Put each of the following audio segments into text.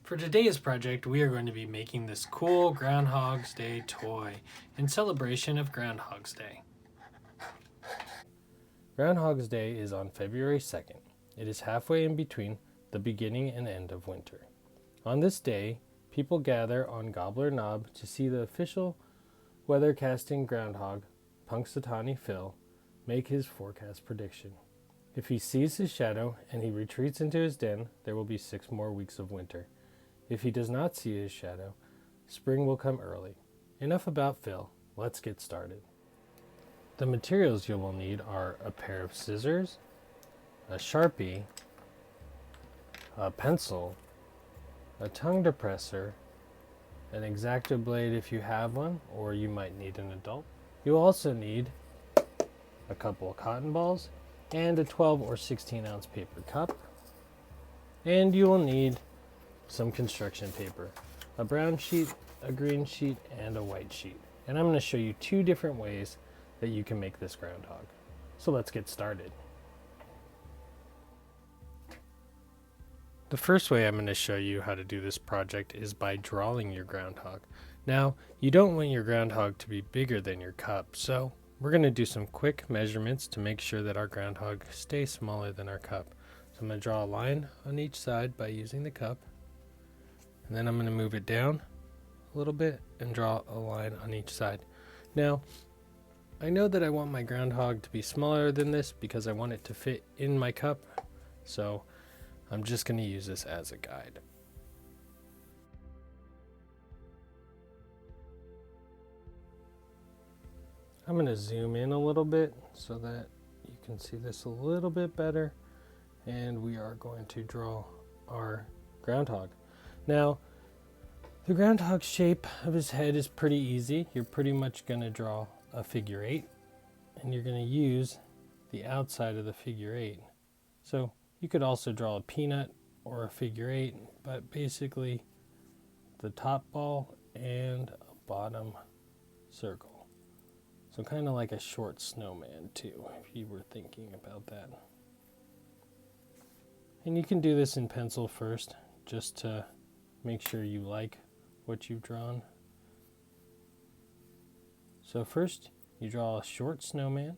For today's project, we are going to be making this cool Groundhog's Day toy in celebration of Groundhog's Day. Groundhog's Day is on February 2nd. It is halfway in between the beginning and end of winter. On this day, people gather on Gobbler Knob to see the official weathercasting groundhog, Punxsutawney Phil, make his forecast prediction. If he sees his shadow and he retreats into his den, there will be 6 more weeks of winter. If he does not see his shadow, spring will come early. Enough about Phil. Let's get started. The materials you will need are a pair of scissors, a Sharpie, a pencil, a tongue depressor, an Xacto blade if you have one, or you might need an adult. You'll also need a couple of cotton balls and a 12 or 16 ounce paper cup. And you will need some construction paper, a brown sheet, a green sheet, and a white sheet. And I'm going to show you 2 different ways that you can make this groundhog. So let's get started. The first way I'm going to show you how to do this project is by drawing your groundhog. Now, you don't want your groundhog to be bigger than your cup, so we're going to do some quick measurements to make sure that our groundhog stays smaller than our cup. So I'm going to draw a line on each side by using the cup. And then I'm going to move it down a little bit and draw a line on each side. Now, I know that I want my groundhog to be smaller than this because I want it to fit in my cup. So I'm just going to use this as a guide. I'm going to zoom in a little bit so that you can see this a little bit better. And we are going to draw our groundhog. Now, the groundhog shape of his head is pretty easy. You're pretty much going to draw a figure 8, and you're going to use the outside of the figure 8. So you could also draw a peanut or a figure 8, but basically the top ball and a bottom circle. So kind of like a short snowman too, if you were thinking about that. And you can do this in pencil first, just to make sure you like what you've drawn. So first you draw a short snowman.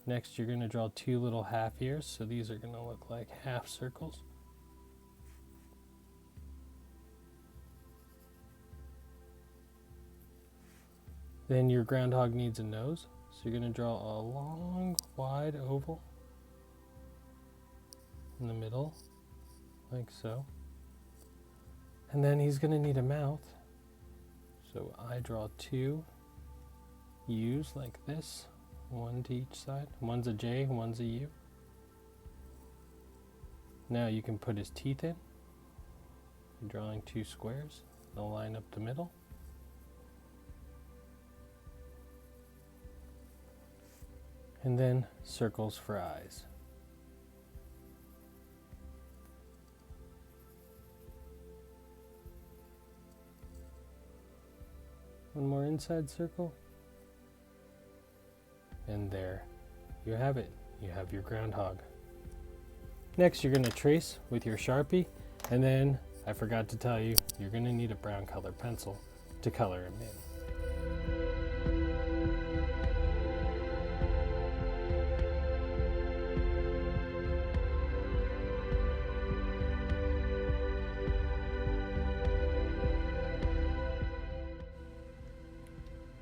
Next you're going to draw 2 little half ears, so these are going to look like half circles. Then your groundhog needs a nose, so you're going to draw a long, wide oval in the middle, like so. And then he's going to need a mouth, so I draw 2 U's like this, 1 to each side. One's a J, one's a U. Now you can put his teeth in. You're drawing 2 squares. They'll line up the middle. And then circles for eyes. One more inside circle. And there you have it. You have your groundhog. Next, you're going to trace with your Sharpie. And then, I forgot to tell you, you're going to need a brown color pencil to color him in.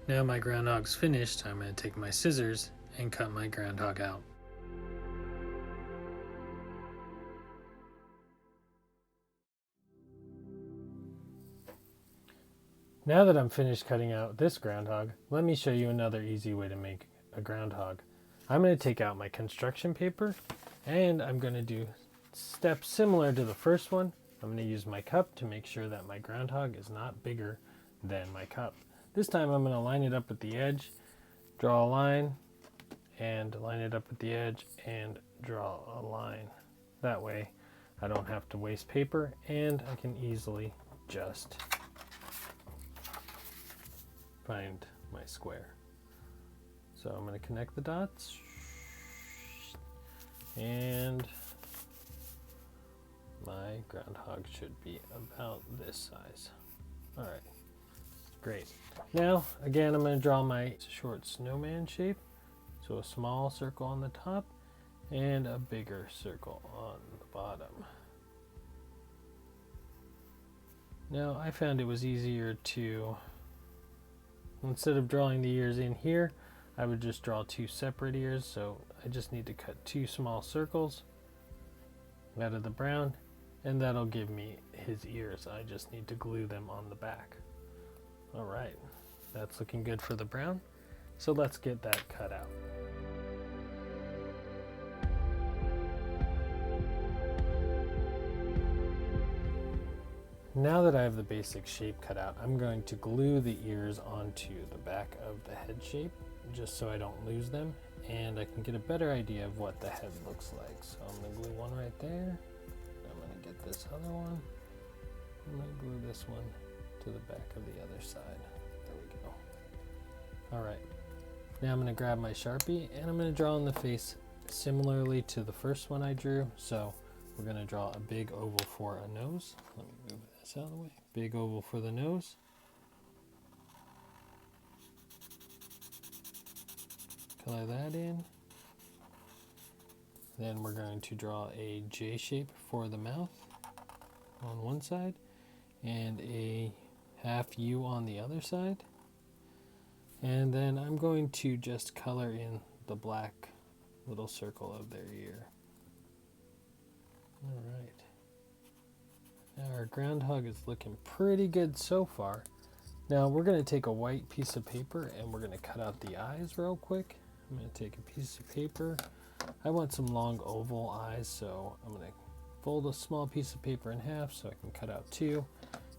Now my groundhog's finished, I'm going to take my scissors and cut my groundhog out. Now that I'm finished cutting out this groundhog, let me show you another easy way to make a groundhog. I'm going to take out my construction paper and I'm going to do steps similar to the first one. I'm going to use my cup to make sure that my groundhog is not bigger than my cup. This time I'm going to line it up at the edge, draw a line, and line it up at the edge and draw a line. That way I don't have to waste paper and I can easily just find my square. So I'm going to connect the dots and My groundhog should be about this size. All right, great. Now, again, I'm going to draw my short snowman shape. So a small circle on the top and a bigger circle on the bottom. Now, I found it was easier to, instead of drawing the ears in here, I would just draw two separate ears. So I just need to cut two small circles out of the brown, and that'll give me his ears. I just need to glue them on the back. All right, that's looking good for the brown. So let's get that cut out. Now that I have the basic shape cut out, I'm going to glue the ears onto the back of the head shape, just so I don't lose them, and I can get a better idea of what the head looks like. So I'm going to glue one right there. I'm going to get this other one. I'm going to glue this one to the back of the other side. There we go. All right. Now I'm going to grab my Sharpie and I'm going to draw on the face similarly to the first one I drew. So we're going to draw a big oval for a nose. Let me move this out of the way. Big oval for the nose. Color that in. Then we're going to draw a J shape for the mouth on one side and a half U on the other side. And then I'm going to just color in the black little circle of their ear. All right. Now our groundhog is looking pretty good so far. Now we're going to take a white piece of paper and we're going to cut out the eyes real quick. I'm going to take a piece of paper. I want some long oval eyes, so I'm going to fold a small piece of paper in half so I can cut out two.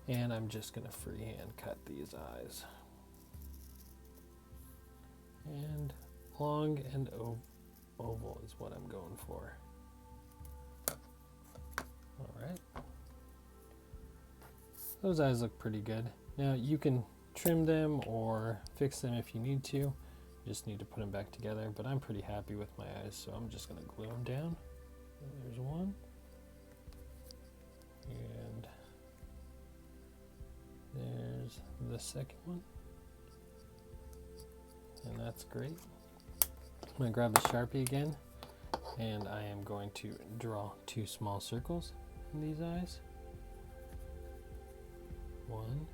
And I'm just going to freehand cut these eyes. And long and oval is what I'm going for. All right. Those eyes look pretty good. Now you can trim them or fix them if you need to. You just need to put them back together, but I'm pretty happy with my eyes, so I'm just going to glue them down. There's one. And there's the second one. And that's great. I'm going to grab the Sharpie again, and I am going to draw two small circles in these eyes. One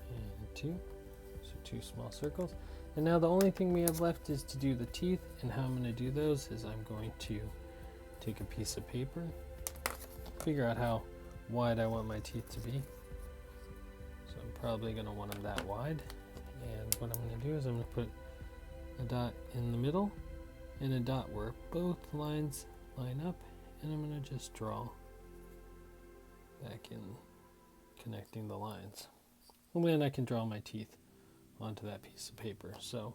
and two. So two small circles. And now the only thing we have left is to do the teeth, and how I'm going to do those is I'm going to take a piece of paper, figure out how wide I want my teeth to be. So I'm probably going to want them that wide. And what I'm going to do is I'm going to put a dot in the middle and a dot where both lines line up, and I'm going to just draw back in connecting the lines. And then I can draw my teeth onto that piece of paper. So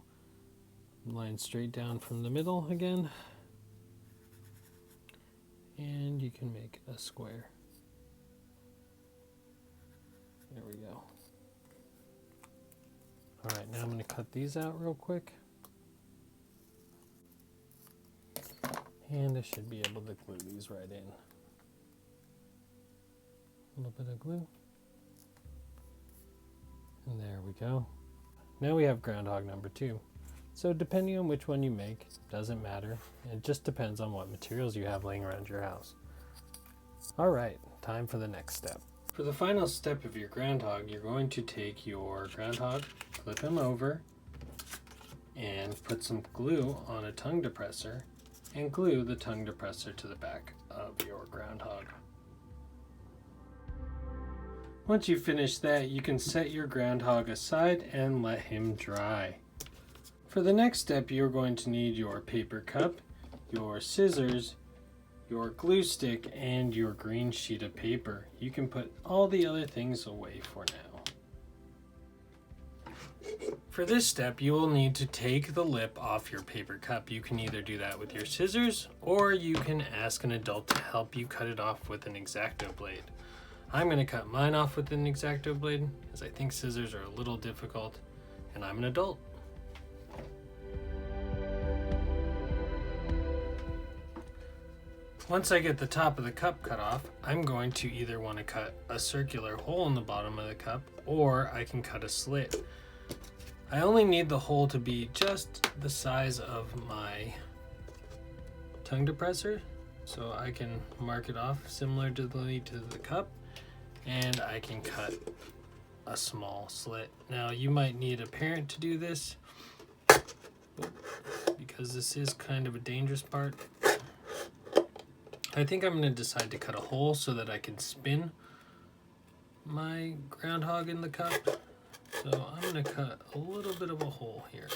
line straight down from the middle again, and you can make a square. There we go. All right, now I'm going to cut these out real quick. And I should be able to glue these right in. A little bit of glue. And there we go. Now we have groundhog number 2. So depending on which one you make, doesn't matter. It just depends on what materials you have laying around your house. All right, time for the next step. For the final step of your groundhog, you're going to take your groundhog, flip him over, and put some glue on a tongue depressor, and glue the tongue depressor to the back of your groundhog. Once you finish that, you can set your groundhog aside and let him dry. For the next step, you're going to need your paper cup, your scissors, your glue stick, and your green sheet of paper. You can put all the other things away for now. For this step, you will need to take the lip off your paper cup. You can either do that with your scissors, or you can ask an adult to help you cut it off with an Xacto blade. I'm going to cut mine off with an Xacto blade, as I think scissors are a little difficult, and I'm an adult. Once I get the top of the cup cut off, I'm going to either want to cut a circular hole in the bottom of the cup, or I can cut a slit. I only need the hole to be just the size of my tongue depressor, so I can mark it off similarly to the cup, and I can cut a small slit. Now you might need a parent to do this because this is kind of a dangerous part. I think I'm going to decide to cut a hole so that I can spin my groundhog in the cup. So I'm going to cut a little bit of a hole here.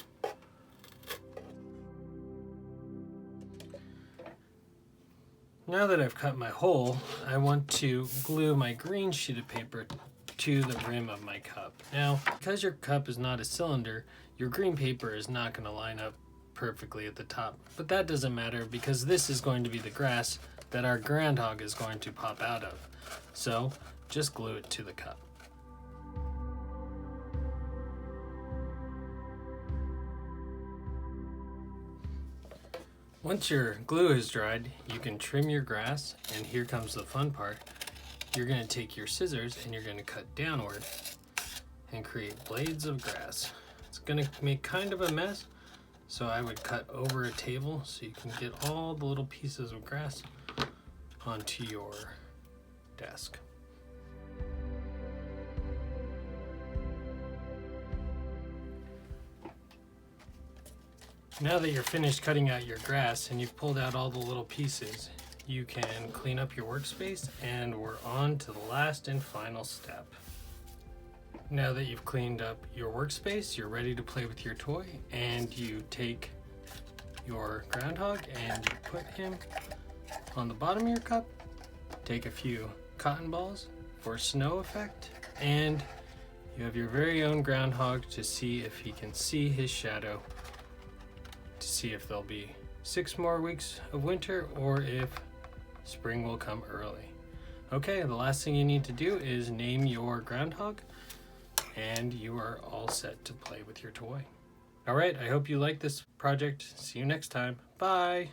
Now that I've cut my hole, I want to glue my green sheet of paper to the rim of my cup. Now, because your cup is not a cylinder, your green paper is not going to line up perfectly at the top. But that doesn't matter because this is going to be the grass that our groundhog is going to pop out of. So just glue it to the cup. Once your glue is dried, you can trim your grass, and here comes the fun part. You're going to take your scissors and you're going to cut downward and create blades of grass. It's going to make kind of a mess, so I would cut over a table so you can get all the little pieces of grass onto your desk. Now that you're finished cutting out your grass and you've pulled out all the little pieces, you can clean up your workspace, and we're on to the last and final step. Now that you've cleaned up your workspace, you're ready to play with your toy, and you take your groundhog and you put him on the bottom of your cup. Take a few cotton balls for snow effect, and you have your very own groundhog to see if he can see his shadow, to see if there'll be 6 more weeks of winter or if spring will come early. Okay, the last thing you need to do is name your groundhog, and you are all set to play with your toy. All right, I hope you like this project. See you next time. Bye.